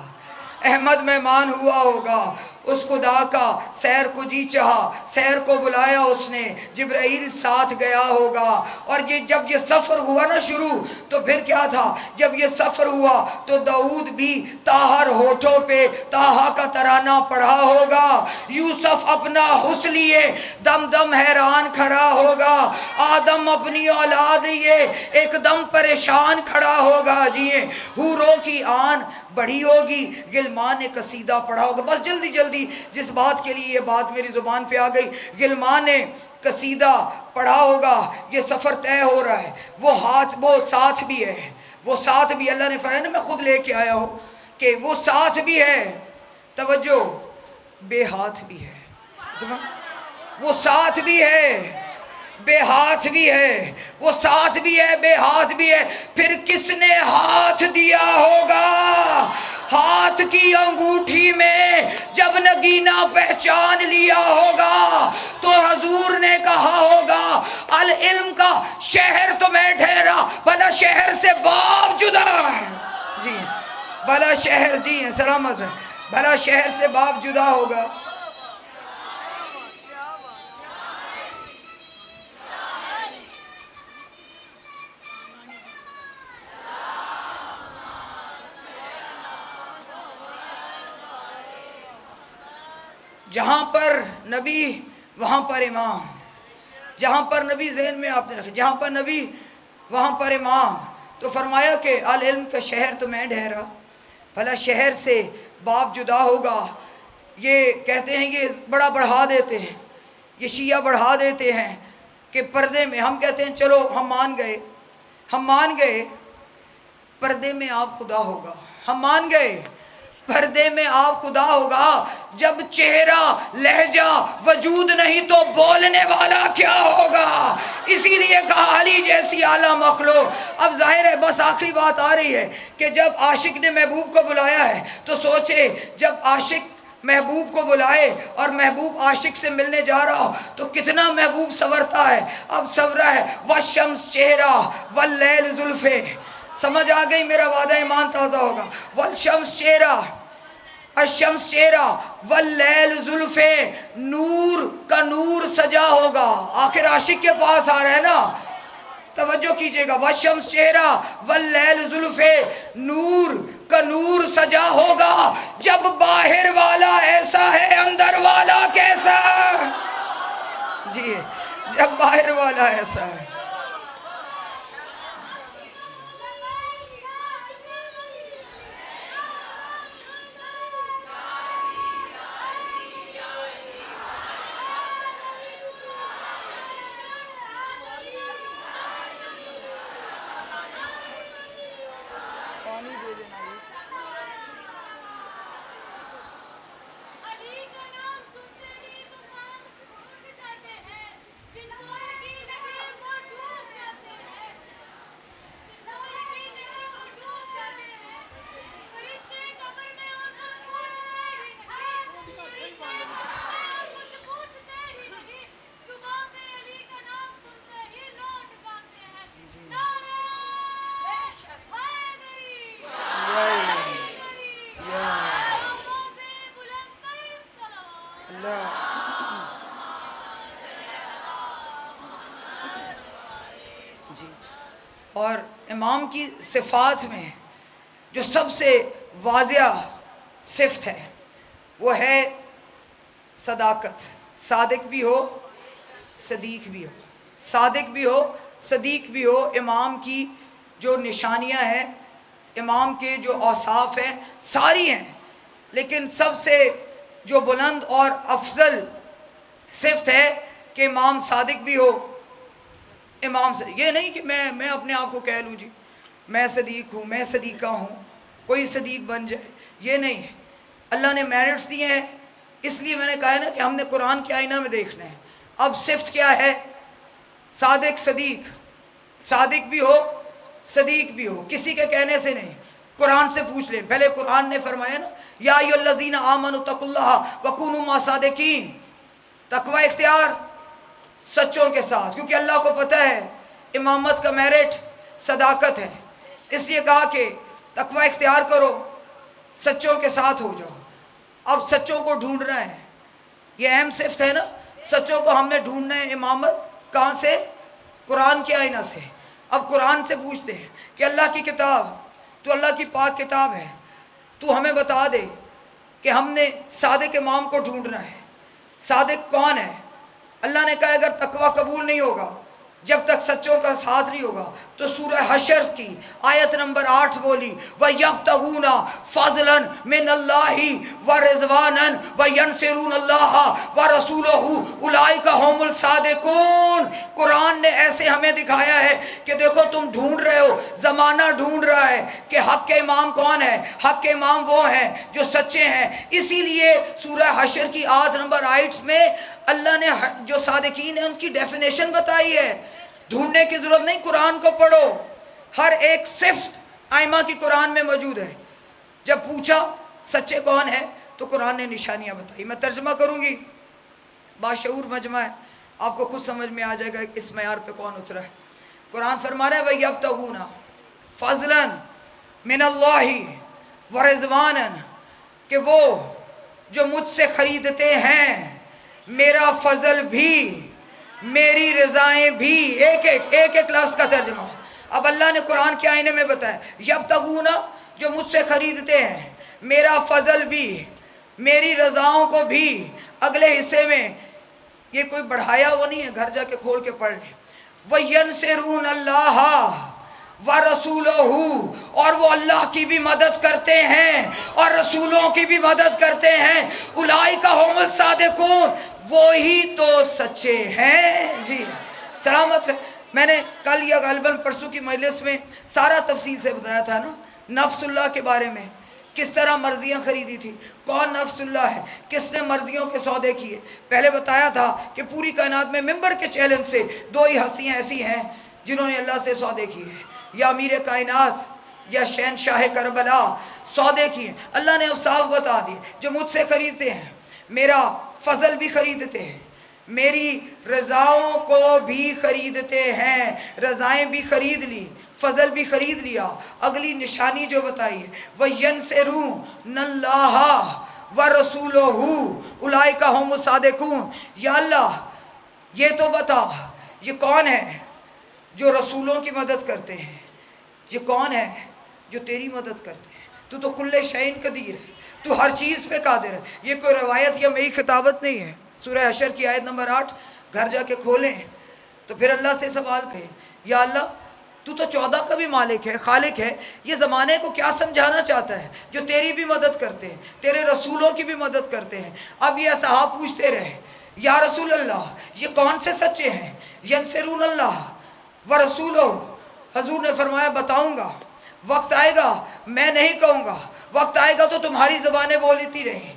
احمد مہمان ہوا ہوگا، اس خدا کا سیر کو جی چاہا، سیر کو بلایا اس نے، جبرائیل ساتھ گیا ہوگا۔ اور جب یہ سفر ہوا نا شروع، تو پھر کیا تھا، جب یہ سفر ہوا تو داؤد بھی طاہر ہونٹوں پہ طٰہٰ کا ترانہ پڑھا ہوگا، یوسف اپنا حسن لیے دم دم حیران کھڑا ہوگا، آدم اپنی اولاد لیے ایک دم پریشان کھڑا ہوگا، جی حوروں کی آن بڑھی ہوگی، غلمان نے قصیدہ پڑھا ہوگا۔ بس جلدی جلدی جس بات کے لیے یہ بات میری زبان پہ آ گئی، غلمان نے قصیدہ پڑھا ہوگا، یہ سفر طے ہو رہا ہے، وہ ساتھ بھی ہے، وہ ساتھ بھی، اللہ نے فرمایا نا میں خود لے کے آیا ہوں کہ وہ ساتھ بھی ہے، توجہ بے ہاتھ بھی ہے، وہ ساتھ بھی ہے بے ہاتھ بھی ہے، وہ ساتھ بھی ہے بے ہاتھ بھی ہے، پھر کس نے ہاتھ دیا ہوگا؟ ہاتھ کی انگوٹھی میں جب نگینہ پہچان لیا ہوگا تو حضور نے کہا ہوگا العلم کا شہر تمہیں ٹھہرا، بھلا شہر سے باپ جدا ہے، جی بھلا شہر، جی سلامت ہے، بھلا شہر سے باپ جدا ہوگا۔ جہاں پر نبی وہاں پر امام، جہاں پر نبی ذہن میں آپ نے رکھا، جہاں پر نبی وہاں پر امام، تو فرمایا کہ العلم کا شہر تو میں ٹھہرا، بھلا شہر سے باپ جدا ہوگا۔ یہ کہتے ہیں، یہ بڑا بڑھا دیتے ہیں، یہ شیعہ بڑھا دیتے ہیں کہ پردے میں، ہم کہتے ہیں چلو ہم مان گئے پردے میں آپ خدا ہوگا، ہم مان گئے پردے میں آپ خدا ہوگا، جب چہرہ لہجہ وجود نہیں تو بولنے والا کیا ہوگا؟ اسی لیے کہا علی جیسی اعلیٰ مخلوق۔ اب ظاہر ہے بس آخری بات آ رہی ہے کہ جب عاشق نے محبوب کو بلایا ہے تو سوچے، جب عاشق محبوب کو بلائے اور محبوب عاشق سے ملنے جا رہا ہو تو کتنا محبوب سنورتا ہے، اب سنورا ہے والشمس چہرہ واللیل زلفے، سمجھ آ گئی، میرا وعدہ ایمان تازہ ہوگا، والشمس چہرہ، الشمس چہرہ واللیل زلفے، نور کا نور سجا ہوگا، آخر عاشق کے پاس آ رہا ہے نا، توجہ کیجئے گا، والشمس چہرہ واللیل زلفے، نور کا نور سجا ہوگا، جب باہر والا ایسا ہے اندر والا کیسا؟ جی جب باہر والا ایسا ہے۔ جی اور امام کی صفات میں جو سب سے واضح صفت ہے وہ ہے صداقت، صادق بھی ہو صدیق بھی ہو، صادق بھی ہو صدیق بھی ہو۔ امام کی جو نشانیاں ہیں، امام کے جو اوصاف ہیں ساری ہیں، لیکن سب سے جو بلند اور افضل صفت ہے کہ امام صادق بھی ہو، امام سے یہ نہیں کہ میں اپنے آپ کو کہہ لوں جی میں صدیق ہوں، میں صدیقہ ہوں، کوئی صدیق بن جائے، یہ نہیں ہے۔ اللہ نے میرٹس دیے ہیں، اس لیے میں نے کہا ہے نا کہ ہم نے قرآن کے آئینہ میں دیکھنا ہے۔ اب صفت کیا ہے؟ صادق صدیق، صادق بھی ہو صدیق بھی ہو، کسی کے کہنے سے نہیں، قرآن سے پوچھ لیں. پہلے قرآن نے فرمایا نا یا ایھا الذین آمنوا اتقوا اللہ وکونوا مع الصادقین. تقوی اختیار سچوں کے ساتھ، کیونکہ اللہ کو پتہ ہے امامت کا میرٹ صداقت ہے، اس لیے کہا کہ تقوی اختیار کرو، سچوں کے ساتھ ہو جاؤ. اب سچوں کو ڈھونڈنا ہے، یہ اہم صفت ہے نا، سچوں کو ہم نے ڈھونڈنا ہے. امامت کہاں سے؟ قرآن کے آئینہ سے. اب قرآن سے پوچھتے ہیں کہ اللہ کی کتاب، تو اللہ کی پاک کتاب ہے، تو ہمیں بتا دے کہ ہم نے صادق امام کو ڈھونڈنا ہے. صادق کون ہے؟ اللہ نے کہا اگر تقوی قبول نہیں ہوگا جب تک سچوں کا ساتھ نہیں ہوگا، تو سورہ حشر کی آیت نمبر 8 بولی وَيَبْتَغُونَ فَضْلًا مِّنَ اللَّهِ وَرِضْوَانًا وَيَنْصُرُونَ اللَّهَ وَرَسُولَهُ أُولَٰئِكَ هُمُ الصَّادِقُونَ. قرآن نے ایسے ہمیں دکھایا ہے کہ دیکھو تم ڈھونڈ رہے ہو، زمانہ ڈھونڈ رہا ہے کہ حق کے امام کون ہے. حق کے امام وہ ہیں جو سچے ہیں. اسی لیے سورہ حشر کی آیت نمبر 8 میں اللہ نے جو صادقین ہیں ان کی ڈیفینیشن بتائی ہے. ڈھونڈنے کی ضرورت نہیں، قرآن کو پڑھو، ہر ایک صفت آئمہ کی قرآن میں موجود ہے. جب پوچھا سچے کون ہیں تو قرآن نے نشانیاں بتائی. میں ترجمہ کروں گی، باشعور مجمع ہے، آپ کو خود سمجھ میں آ جائے گا اس معیار پہ کون اترا ہے. قرآن فرما رہا ہے وَيَبْتَغُونَ فَضْلًا مِّنَ اللَّهِ وَرِضْوَانًا، کہ وہ جو مجھ سے خریدتے ہیں میرا فضل بھی میری رضائیں بھی. ایک لفظ کا ترجمہ. اب اللہ نے قرآن کے آئینے میں بتایا یبتغون، جو مجھ سے خریدتے ہیں میرا فضل بھی میری رضاؤں کو بھی. اگلے حصے میں یہ کوئی بڑھایا وہ نہیں ہے، گھر جا کے کھول کے پڑھ لیں. وَيَنْصُرُونَ اللَّهَ وَرَسُولَهُ، اور وہ اللہ کی بھی مدد کرتے ہیں اور رسولوں کی بھی مدد کرتے ہیں. اولئک هم الصادقون، وہی تو سچے ہیں. جی سلامت رہے. میں نے کل یا غالباً پرسوں کی مجلس میں سارا تفصیل سے بتایا تھا نا نفس اللہ کے بارے میں، کس طرح مرضیاں خریدی تھی، کون نفس اللہ ہے، کس نے مرضیوں کے سودے کیے. پہلے بتایا تھا کہ پوری کائنات میں ممبر کے چیلنج سے 2 ہی ہستیاں ایسی ہیں جنہوں نے اللہ سے سودے کیے ہیں، یا امیر کائنات یا شہنشاہ کربلا سودے کیے. اللہ نے اب صاف بتا دی جو مجھ سے خریدتے ہیں میرا فضل بھی خریدتے ہیں، میری رضاؤں کو بھی خریدتے ہیں. رضائیں بھی خرید لی، فضل بھی خرید لیا. اگلی نشانی جو بتائی ہے وَيَنْصُرُونَ اللَّهَ وَرَسُولَهُ أُولَٰئِكَ هُمُ الصَّادِقُونَ. یا اللہ یہ تو بتا یہ کون ہے جو رسولوں کی مدد کرتے ہیں، یہ کون ہے جو تیری مدد کرتے ہیں. تو کل شیء قدیر ہے، تو ہر چیز پہ قادر ہے. یہ کوئی روایت یا میری خطابت نہیں ہے. سورہ حشر کی آیت نمبر 8 گھر جا کے کھولیں تو پھر اللہ سے سوال کریں یا اللہ تو 14 کا بھی مالک ہے، خالق ہے، یہ زمانے کو کیا سمجھانا چاہتا ہے جو تیری بھی مدد کرتے ہیں، تیرے رسولوں کی بھی مدد کرتے ہیں. اب یہ اصحاب پوچھتے رہے یا رسول اللہ یہ کون سے سچے ہیں؟ ینصرون اللہ ورسولہ. حضور نے فرمایا بتاؤں گا، وقت آئے گا میں نہیں کہوں گا، وقت آئے گا تو تمہاری زبانیں بولتی رہیں.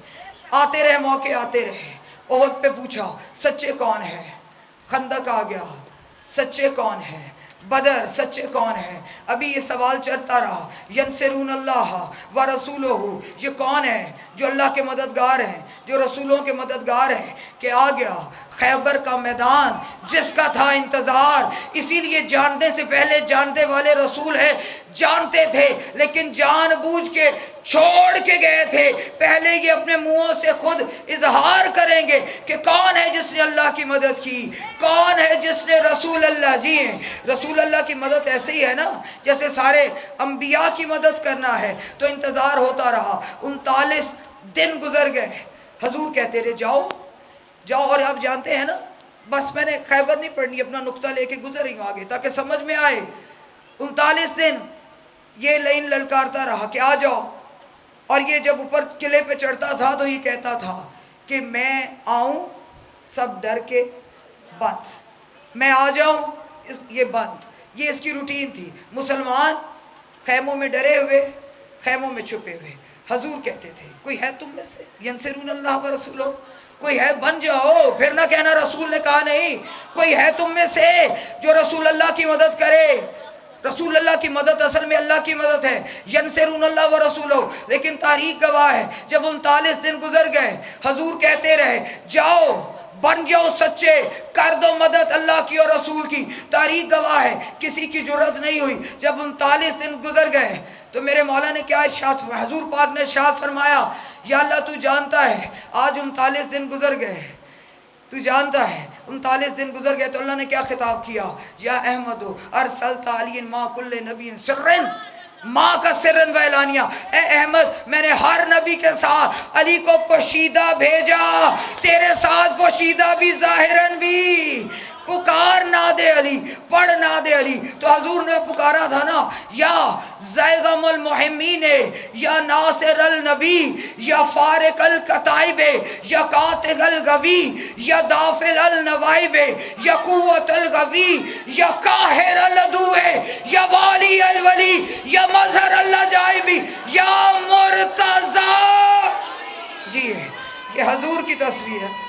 آتے رہے موقع آتے رہے. احد پہ پوچھا سچے کون ہے، خندق آ گیا سچے کون ہے، بدر سچے کون ہے. ابھی یہ سوال چلتا رہا ینصرون اللہ ورسولہ، یہ کون ہے جو اللہ کے مددگار ہیں، جو رسولوں کے مددگار ہیں. کہ آ گیا خیبر کا میدان جس کا تھا انتظار. اسی لیے جاننے سے پہلے جاننے والے رسول ہیں، جانتے تھے لیکن جان بوجھ کے چھوڑ کے گئے تھے. پہلے یہ اپنے منہوں سے خود اظہار کریں گے کہ کون ہے جس نے اللہ کی مدد کی، کون ہے جس نے رسول اللہ. جی رسول اللہ کی مدد ایسے ہی ہے نا جیسے سارے انبیاء کی مدد کرنا ہے. تو انتظار ہوتا رہا، 39 دن گزر گئے. حضور کہتے رہے جاؤ جاؤ. اور آپ جانتے ہیں نا، بس میں نے خیبر نہیں پڑھنی، اپنا نقطہ لے کے گزر رہی ہوں آگے تاکہ سمجھ میں آئے. 39 دن یہ لائن للکارتا رہا کہ آ جاؤ. اور یہ جب اوپر قلعے پہ چڑھتا تھا تو یہ کہتا تھا کہ میں آؤں سب ڈر کے بند، میں آ جاؤں یہ بند. یہ اس کی روٹین تھی. مسلمان خیموں میں ڈرے ہوئے، خیموں میں چھپے ہوئے. حضور کہتے تھے کوئی ہے تم میں سے ینصرون اللہ ورسولہ، کوئی ہے بن جاؤ. پھر نہ کہنا رسول نے کہا نہیں. کوئی ہے تم میں سے جو رسول اللہ کی مدد کرے. رسول اللہ کی مدد اصل میں اللہ کی مدد ہے، ینصرون اللہ و رسولہ، لیکن تاریخ گواہ ہے جب 39 دن گزر گئے حضور کہتے رہے جاؤ بن جاؤ سچے، کر دو مدد اللہ کی اور رسول کی، تاریخ گواہ ہے کسی کی جرت نہیں ہوئی۔ جب 39 دن گزر گئے تو میرے مولا نے کیا ارشاد فرمایا، حضور پاک نے ارشاد فرمایا یا اللہ تو جانتا ہے آج 39 دن گزر گئے، تو جانتا ہے 39 دن گزر گئے، تو اللہ نے کیا خطاب کیا، یا احمد ارسلت علی ما کل نبی سرن ماں کا سرن و اعلانیہ، اے احمد میں نے ہر نبی کے ساتھ علی کو پوشیدہ بھیجا، تیرے ساتھ پوشیدہ بھی ظاہراً بھی، پکار ناد علی، پڑھ ناد علی۔ تو حضور نے پکارا تھا نا، یا زیغم المحمین، یا ناصر النبی، یا فارق الکتائب، یا قاتل الغوی، یا دافل النوائب، یا قوت الغوی، یا قاہر العدو، یا والی الولی، یا مظہر العجائبی، یا مرتضی۔ جی یہ حضور کی تصویر ہے۔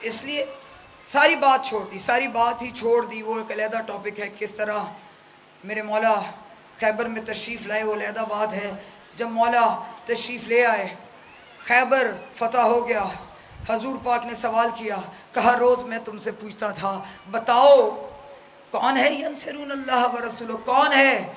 اس لیے ساری بات چھوڑ دی، ساری بات ہی چھوڑ دی، وہ ایک علیحدہ ٹاپک ہے کس طرح میرے مولا خیبر میں تشریف لائے، وہ علیحدہ بات ہے۔ جب مولا تشریف لے آئے، خیبر فتح ہو گیا، حضور پاک نے سوال کیا، کہا روز میں تم سے پوچھتا تھا بتاؤ کون ہے ینصرون اللہ و رسولہ، کون ہے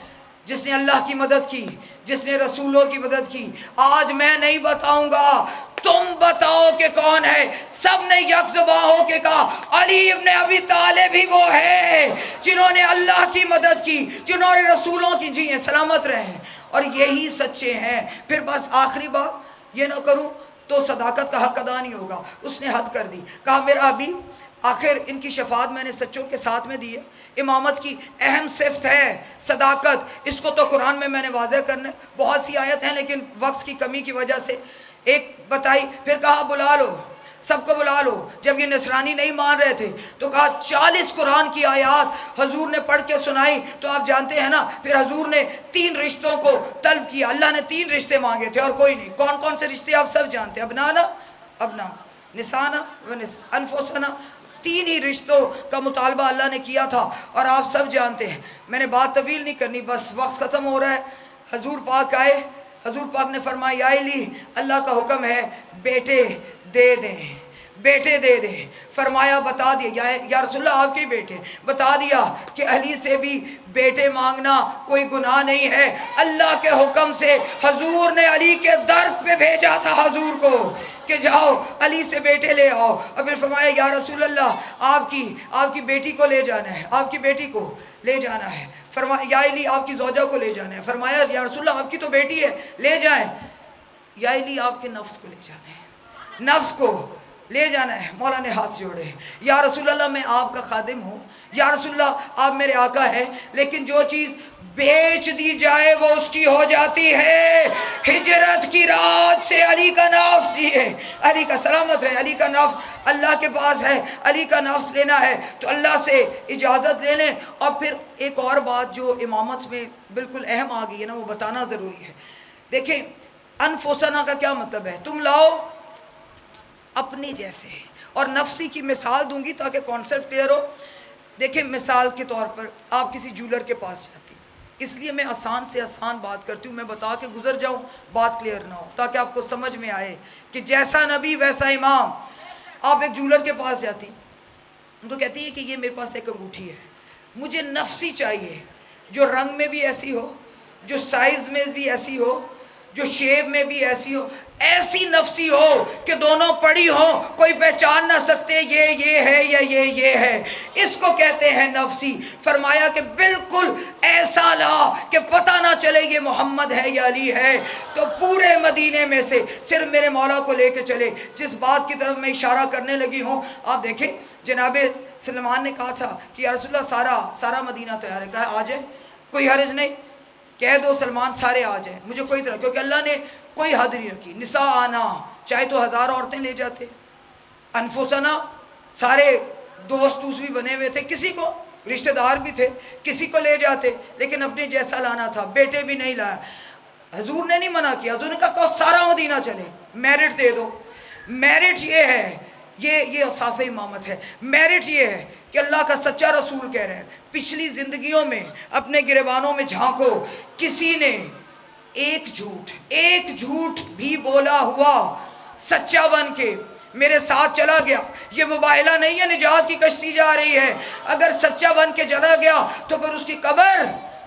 جس نے اللہ کی مدد کی، جس نے رسولوں کی مدد کی؟ آج میں نہیں بتاؤں گا، تم بتاؤ کہ کون ہے۔ سب نے یک زباں ہو کے کہا علی ابن ابی طالب ہی وہ ہے جنہوں نے اللہ کی مدد کی، جنہوں نے رسولوں کی، جی ہیں سلامت رہے، اور یہی سچے ہیں۔ پھر بس آخری بات یہ نہ کروں تو صداقت کا حق ادا نہیں ہوگا، اس نے حد کر دی، کہا میرا حبیب آخر ان کی شفاعت میں نے سچوں کے ساتھ میں دی ہے، امامت کی اہم صفت ہے صداقت، اس کو تو قرآن میں نے واضح کرنا ہے، بہت سی آیت ہیں لیکن وقت کی کمی کی وجہ سے ایک بتائی۔ پھر کہا بلا لو، سب کو بلا لو۔ جب یہ نصرانی نہیں مان رہے تھے تو کہا 40 قرآن کی آیات حضور نے پڑھ کے سنائی۔ تو آپ جانتے ہیں نا پھر حضور نے 3 رشتوں کو طلب کیا، اللہ نے 3 رشتے مانگے تھے اور کوئی نہیں۔ کون کون سے رشتے آپ سب جانتے ہیں، ابنانا، نسانا، انفسنا، 3 ہی رشتوں کا مطالبہ اللہ نے کیا تھا اور آپ سب جانتے ہیں۔ میں نے بات طویل نہیں کرنی، بس وقت ختم ہو رہا ہے۔ حضور پاک آئے، حضور پاک نے فرمایا یا علی اللہ کا حکم ہے بیٹے دے دیں، بیٹے دے دیں۔ فرمایا بتا دیا یا رسول اللہ آپ کے بیٹے، بتا دیا کہ علی سے بھی بیٹے مانگنا کوئی گناہ نہیں ہے۔ اللہ کے حکم سے حضور نے علی کے در پہ بھیجا تھا حضور کو کہ جاؤ علی سے بیٹے لے آؤ، اور پھر فرمایا یا رسول اللہ آپ کی بیٹی کو لے جانا ہے، آپ کی بیٹی کو لے جانا ہے۔ فرمایا یا علی آپ کی زوجہ کو لے جانا ہے۔ فرمایا یا رسول اللہ آپ کی تو بیٹی ہے، لے جائیں۔ یا علی آپ کے نفس کو لے جانا ہے، نفس کو لے جانا ہے۔ مولا نے ہاتھ جوڑے، یا رسول اللہ میں آپ کا خادم ہوں، یا رسول اللہ آپ میرے آقا ہیں، لیکن جو چیز بیچ دی جائے وہ اس کی ہو جاتی ہے۔ ہجرت کی رات سے علی کا نفس، جی ہے علی کا سلامت رہے، علی کا نفس اللہ کے پاس ہے، علی کا نفس لینا ہے تو اللہ سے اجازت لے لیں۔ اور پھر ایک اور بات جو امامت میں بالکل اہم آ گئی ہے نا، وہ بتانا ضروری ہے۔ دیکھیں انفسنا کا کیا مطلب ہے، تم لاؤ اپنے جیسے، اور نفسی کی مثال دوں گی تاکہ کانسیپٹ کلیئر ہو۔ دیکھیں مثال کے طور پر آپ کسی جولر کے پاس جاتی، اس لیے میں آسان سے آسان بات کرتی ہوں، میں بتا کے گزر جاؤں بات کلیئر نہ ہو، تاکہ آپ کو سمجھ میں آئے کہ جیسا نبی ویسا امام۔ آپ ایک جولر کے پاس جاتی تو کہتی ہے کہ یہ میرے پاس ایک انگوٹھی ہے، مجھے نفسی چاہیے جو رنگ میں بھی ایسی ہو، جو سائز میں بھی ایسی ہو، جو شیپ میں بھی ایسی ہو، ایسی نفسی ہو کہ دونوں پڑی ہو کوئی پہچان نہ سکتے یہ ہے یا یہ ہے، اس کو کہتے ہیں نفسی۔ فرمایا کہ بالکل ایسا لا کہ پتہ نہ چلے یہ محمد ہے یا علی ہے۔ تو پورے مدینے میں سے صرف میرے مولا کو لے کے چلے۔ جس بات کی طرف میں اشارہ کرنے لگی ہوں، آپ دیکھیں جناب سلمان نے کہا تھا کہ یا رسول اللہ سارا مدینہ تیار ہے، کہا آ جائے، کوئی حرج نہیں، کہہ دو سلمان سارے آ جائیں، مجھے کوئی طرح، کیونکہ اللہ نے کوئی حد نہیں رکھی۔ نساء آنا چاہے تو 1000 عورتیں لے جاتے، انفسنا سارے دوست بھی بنے ہوئے تھے، کسی کو رشتہ دار بھی تھے، کسی کو لے جاتے، لیکن اپنے جیسا لانا تھا، بیٹے بھی نہیں لایا۔ حضور نے نہیں منع کیا، حضور نے کہا سارا مدینہ چلے، میرٹ دے دو۔ میرٹ یہ ہے، یہ اوصاف امامت ہے، میرٹ یہ ہے کہ اللہ کا سچا رسول کہہ رہے ہیں پچھلی زندگیوں میں اپنے گریبانوں میں جھانکو، کسی نے ایک جھوٹ بھی بولا ہوا سچا بن کے میرے ساتھ چلا گیا، یہ مباہلہ نہیں ہے، نجات کی کشتی جا رہی ہے، اگر سچا بن کے چلا گیا تو پھر اس کی قبر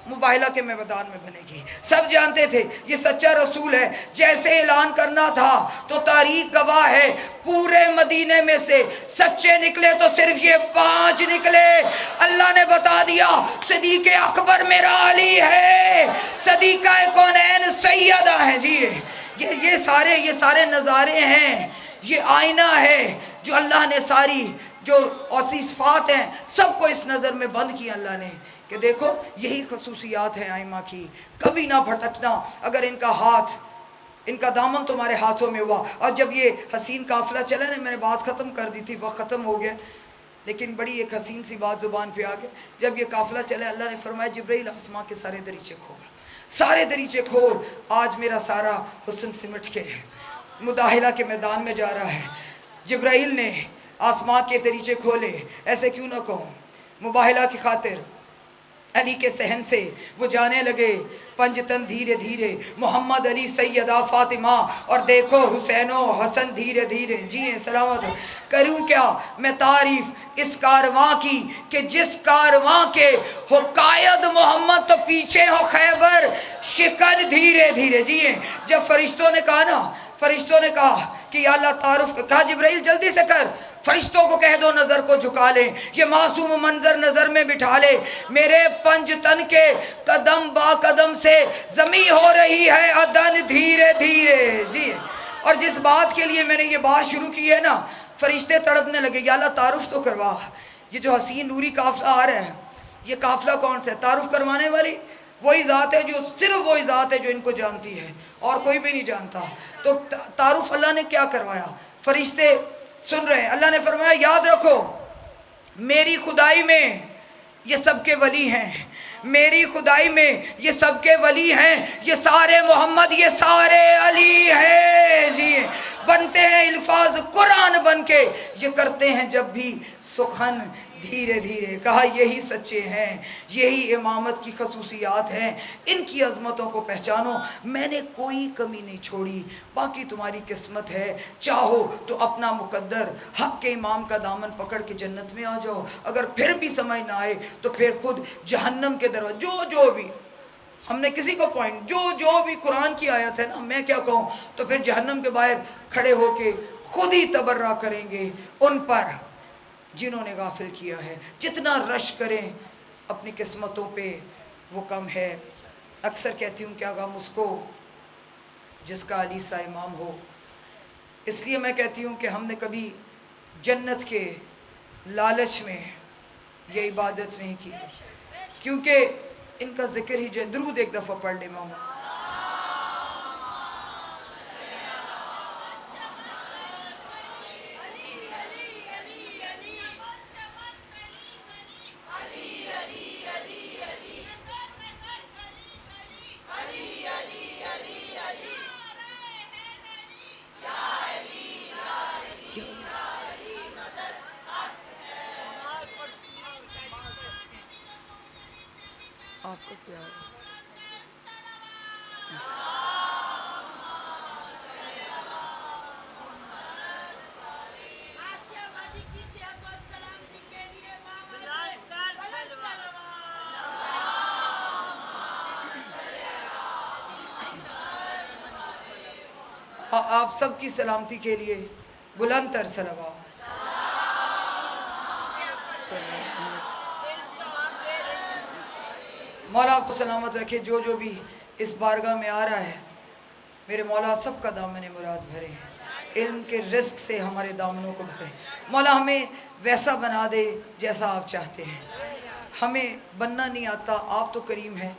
مباہلہ کے میدان میں بنے گی۔ سب جانتے تھے یہ سچا رسول ہے، جیسے اعلان کرنا تھا تو تاریخ گواہ ہے، پورے مدینے میں سے سچے نکلے تو صرف یہ 5 نکلے۔ اللہ نے بتا دیا صدیق اکبر میرا علی ہے، صدیقہ کونین سیدہ ہے جی، یہ سارے نظارے ہیں، یہ آئینہ ہے جو اللہ نے ساری جو صفات ہیں سب کو اس نظر میں بند کیا اللہ نے، کہ دیکھو یہی خصوصیات ہیں ائمہ کی، کبھی نہ بھٹکنا۔ اگر ان کا دامن تمہارے ہاتھوں میں ہوا۔ اور جب یہ حسین قافلہ چلا نا، میں نے بات ختم کر دی تھی، وقت ختم ہو گیا، لیکن بڑی ایک حسین سی بات زبان پہ آ گئی۔ جب یہ قافلہ چلا، اللہ نے فرمایا جبرائیل آسماں کے سارے دریچے کھول، سارے دریچے کھول، آج میرا سارا حسن سمٹ کے مداحلہ کے میدان میں جا رہا ہے۔ جبرائیل نے آسماں کے دریچے کھولے، ایسے کیوں نہ کہوں، مباحلہ کی خاطر علی کے صحن سے وہ جانے لگے پنجتن دھیرے دھیرے، محمد علی سیدہ فاطمہ، اور دیکھو حسین و حسن دھیرے دھیرے۔ جی سلامت کروں کیا میں تعریف اس کارواں کی کہ جس کارواں کے ہو قائد محمد تو پیچھے ہو خیبر شکن دھیرے دھیرے۔ جی جب فرشتوں نے کہا کہ یا اللہ تعارف، کہا جبرائیل جلدی سے کر، فرشتوں کو کہہ دو نظر کو جھکا لیں، یہ معصوم منظر نظر میں بٹھا لے، میرے پنج تن کے قدم با قدم سے زمین ہو رہی ہے عدن دھیرے دھیرے۔ جی اور جس بات کے لیے میں نے یہ بات شروع کی ہے نا، فرشتے تڑپنے لگے، یا اللہ تعارف تو کروا، یہ جو حسین نوری قافلہ آ رہا ہے یہ قافلہ کون سا ہے؟ تعارف کروانے والی وہی ذات ہے، جو صرف وہی ذات ہے جو ان کو جانتی ہے، اور کوئی بھی نہیں جانتا۔ تو تعارف اللہ نے کیا کروایا، فرشتے سن رہے ہیں۔ اللہ نے فرمایا یاد رکھو میری خدائی میں یہ سب کے ولی ہیں، میری خدائی میں یہ سب کے ولی ہیں، یہ سارے محمد، یہ سارے علی ہیں۔ جی بنتے ہیں الفاظ قرآن بن کے، یہ کرتے ہیں جب بھی سخن دھیرے دھیرے۔ کہا یہی سچے ہیں، یہی امامت کی خصوصیات ہیں، ان کی عظمتوں کو پہچانو، میں نے کوئی کمی نہیں چھوڑی، باقی تمہاری قسمت ہے، چاہو تو اپنا مقدر حق کے امام کا دامن پکڑ کے جنت میں آ جاؤ، اگر پھر بھی سمجھ نہ آئے تو پھر خود جہنم کے دروازے جو بھی ہم نے کسی کو پوائنٹ جو بھی قرآن کی آیت ہے نا، میں کیا کہوں، تو پھر جہنم کے باہر کھڑے ہو کے خود ہی تبرہ کریں گے ان پر جنہوں نے غافل کیا ہے۔ جتنا رش کریں اپنی قسمتوں پہ وہ کم ہے۔ اکثر کہتی ہوں کیا غم اس کو جس کا علی سا امام ہو۔ اس لیے میں کہتی ہوں کہ ہم نے کبھی جنت کے لالچ میں یہ عبادت نہیں کی، کیونکہ ان کا ذکر ہی درود ایک دفعہ پڑھ لے ماما۔ آپ کو پیار آپ سب کی سلامتی کے لیے بلند تر صلوات. مولا آپ کو سلامت رکھے. جو بھی اس بارگاہ میں آ رہا ہے، میرے مولا سب کا دامن مراد بھرے، علم کے رزق سے ہمارے دامنوں کو بھرے. مولا ہمیں ویسا بنا دے جیسا آپ چاہتے ہیں. ہمیں بننا نہیں آتا، آپ تو کریم ہیں.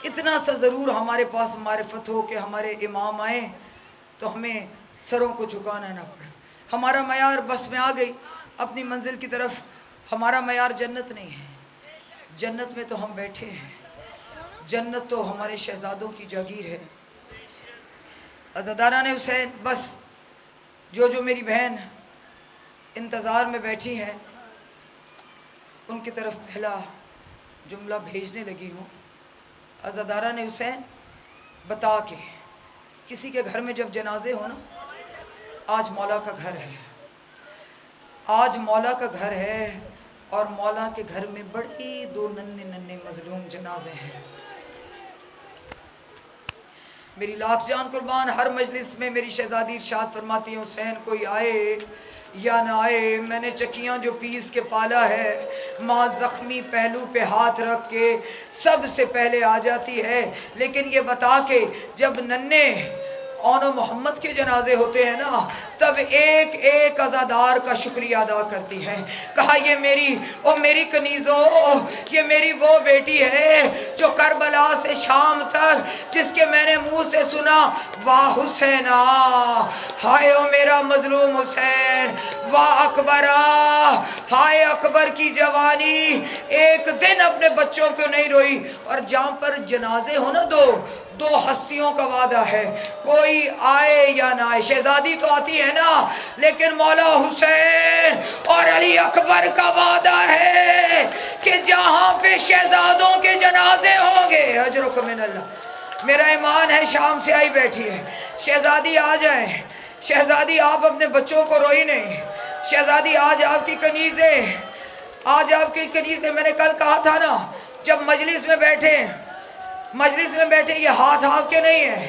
اتنا سا ضرور ہمارے پاس معرفت ہو کہ ہمارے امام آئیں تو ہمیں سروں کو جھکانا نہ پڑے. ہمارا معیار بس میں آ گئی اپنی منزل کی طرف. ہمارا معیار جنت نہیں ہے. جنت میں تو ہم بیٹھے ہیں. جنت تو ہمارے شہزادوں کی جاگیر ہے. عزاداران حسین، بس جو میری بہن انتظار میں بیٹھی ہیں ان کی طرف پہلا جملہ بھیجنے لگی ہوں. عزاداران حسین، بتا کے کسی کے گھر میں جب جنازے ہو نا، آج مولا کا گھر ہے. آج مولا کا گھر ہے اور مولا کے گھر میں بڑی 2 ننھے مظلوم جنازے ہیں. میری لاکھ جان قربان، ہر مجلس میں میری شہزادی ارشاد فرماتی ہیں، حسین کوئی آئے یا نہ آئے، میں نے چکیاں جو پیس کے پالا ہے، ماں زخمی پہلو پہ ہاتھ رکھ کے سب سے پہلے آ جاتی ہے. لیکن یہ بتا کے جب ننھے اون و محمد کے جنازے ہوتے ہیں نا، تب ایک ایک عزادار کا شکریہ ادا کرتی ہے. کہا یہ میری کنیزوں، یہ میری وہ بیٹی ہے جو کربلا سے شام تک جس کے میں نے منہ سے سنا، واہ حسینہ، ہائے او میرا مظلوم حسین، واہ اکبرہ، ہائے اکبر کی جوانی. ایک دن اپنے بچوں کو نہیں روئی. اور جہاں پر جنازے ہو نا، دو ہستیوں کا وعدہ ہے، کوئی آئے یا نہ آئے. شہزادی تو آتی ہے نا، لیکن مولا حسین اور علی اکبر کا وعدہ ہے کہ جہاں پہ شہزادوں کے جنازے ہوں گے، اجرک من اللہ. میرا ایمان ہے شام سے آئی بیٹھی ہے. شہزادی آ جائیں. شہزادی آپ اپنے بچوں کو روئی نہیں. شہزادی آج آپ کی کنیزیں، آج آپ کی کنیزیں، میں نے کل کہا تھا نا، جب مجلس میں بیٹھے یہ ہاتھ آپ کے نہیں ہیں،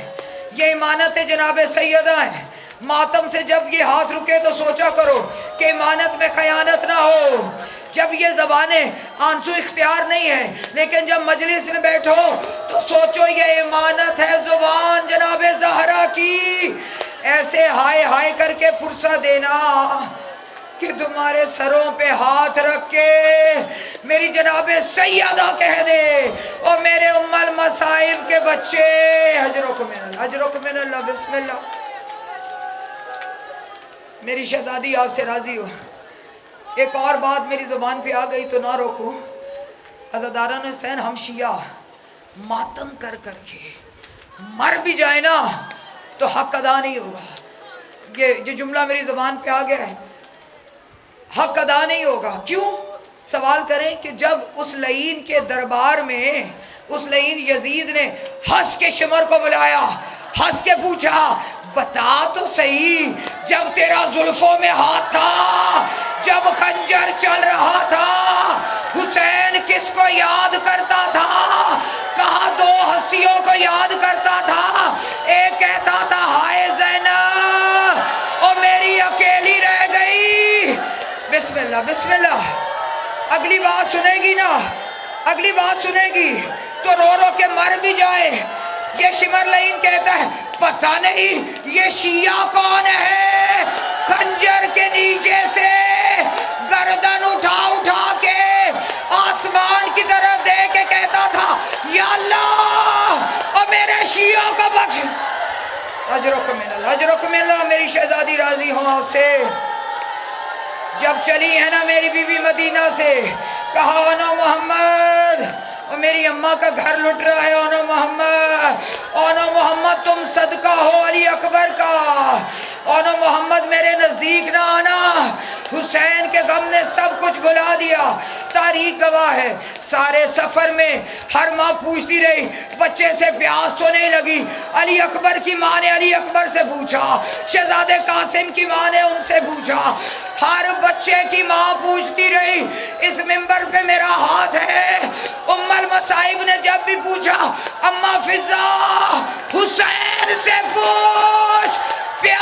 یہ امانت جناب سیدہ ہیں. ماتم سے جب یہ ہاتھ رکے تو سوچا کرو کہ امانت میں خیانت نہ ہو. جب یہ زبانیں آنسو اختیار نہیں ہے، لیکن جب مجلس میں بیٹھو تو سوچو یہ امانت ہے زبان جناب زہرا کی. ایسے ہائے ہائے کر کے پرسہ دینا کہ تمہارے سروں پہ ہاتھ رکھ کے میری جناب سیدہ کہہ دے، اور میرے ام المصائب کے بچے، اجرک من اللہ. بسم اللہ. میری شہزادی آپ سے راضی ہو. ایک اور بات میری زبان پہ آ گئی تو نہ روکو. عزاداران حسین، ہم شیعہ ماتم کر کے مر بھی جائے نا تو حق ادا نہیں ہوگا. یہ جملہ میری زبان پہ آ گیا ہے، حق ادا نہیں ہوگا. کیوں؟ سوال کریں کہ جب اس لعین کے دربار میں اس لعین یزید نے ہنس کے شمر کو بلایا، ہنس کے پوچھا بتا تو صحیح، جب تیرا زلفوں میں ہاتھ تھا، جب خنجر چل رہا تھا، حسین کس کو یاد کرتا تھا؟ کہا 2 ہستیوں کو یاد کرتا تھا. ایک کہتا تھا ہائے زینب، اور میری اکیلی رہ گئی. بسم اللہ بسم اللہ. اگلی بات سنے گی نا، اگلی بات سنے گی تو رو رو کے مر بھی جائے. یہ شمر لعین کہتا ہے پتہ نہیں یہ شیعہ کون ہے، خنجر کے نیچے سے گردن اٹھا کے آسمان کی طرف دے کے کہتا تھا یا اللہ اور میرے شیعوں کو بخش. اجرک من اللہ، اجرک من اللہ. میری شہزادی راضی ہوں آپ سے. جب چلی ہے نا میری بیوی مدینہ سے، کہا اونو محمد، اور میری اماں کا گھر لٹ رہا ہے، اونو محمد تم صدقہ ہو علی اکبر کا، اونو محمد میرے نزدیک نہ آنا. حسین کے غم نے سب کچھ بھلا دیا. تاریخ گواہ ہے سارے سفر میں ہر ماں پوچھتی رہی بچے سے پیاس تو نہیں لگی. علی اکبر کی ماں نے علی اکبر سے پوچھا، شہزادے قاسم کی ماں نے ان سے پوچھا، ہر بچے کی ماں پوچھتی رہی. اس منبر پہ میرا ہاتھ ہے. ام المصائب نے جب بھی پوچھا، اماں فضا حسین سے پوچھ، پیاس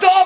2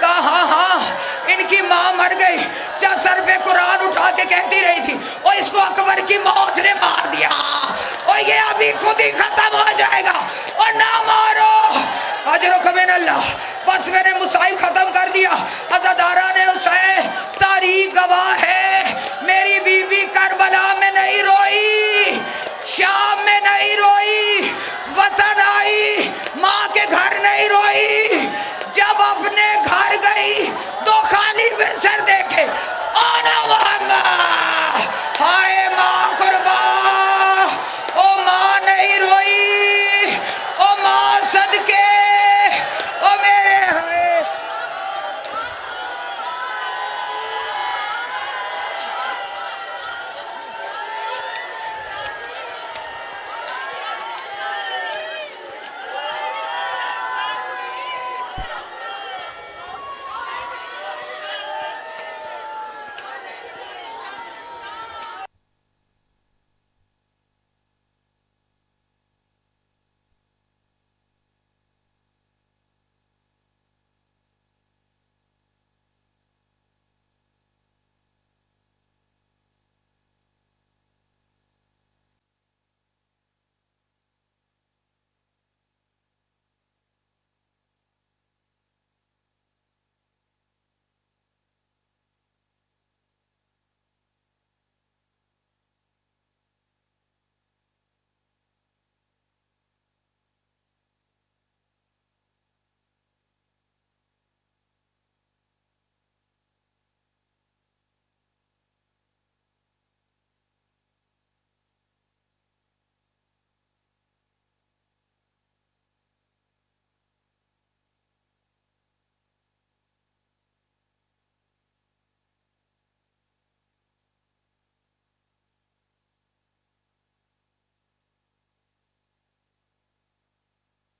کہا ہاں ہاں ان کی ماں مر گئی، جا سر پہ قرآن اٹھا کے کہتی رہی تھی اور اس کو اکبر کی موت نے مار دیا اور یہ ابھی خود ہی ختم ہو جائے گا، اور نہ مارو اجرک من اللہ۔ بس میں نے مصائب ختم کر دیا۔ عزادارہ نے حسین تاریخ گواہ ہے، میری بیوی کربلا میں نہیں روئی، شام میں نہیں روئی،